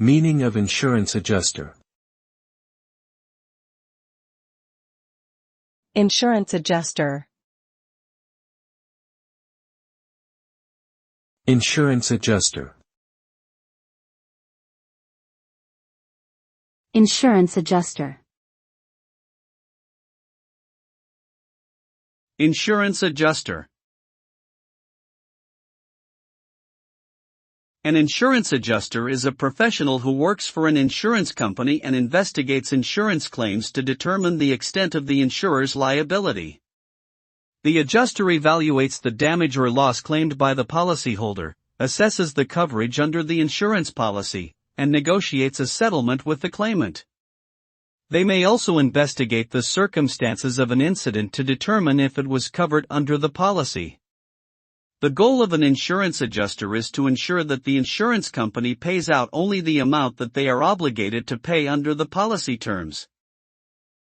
Meaning of insurance adjuster. Insurance adjuster. Insurance adjuster. Insurance adjuster. Insurance adjuster. An insurance adjuster is a professional who works for an insurance company and investigates insurance claims to determine the extent of the insurer's liability. The adjuster evaluates the damage or loss claimed by the policyholder, assesses the coverage under the insurance policy, and negotiates a settlement with the claimant. They may also investigate the circumstances of an incident to determine if it was covered under the policy. The goal of an insurance adjuster is to ensure that the insurance company pays out only the amount that they are obligated to pay under the policy terms.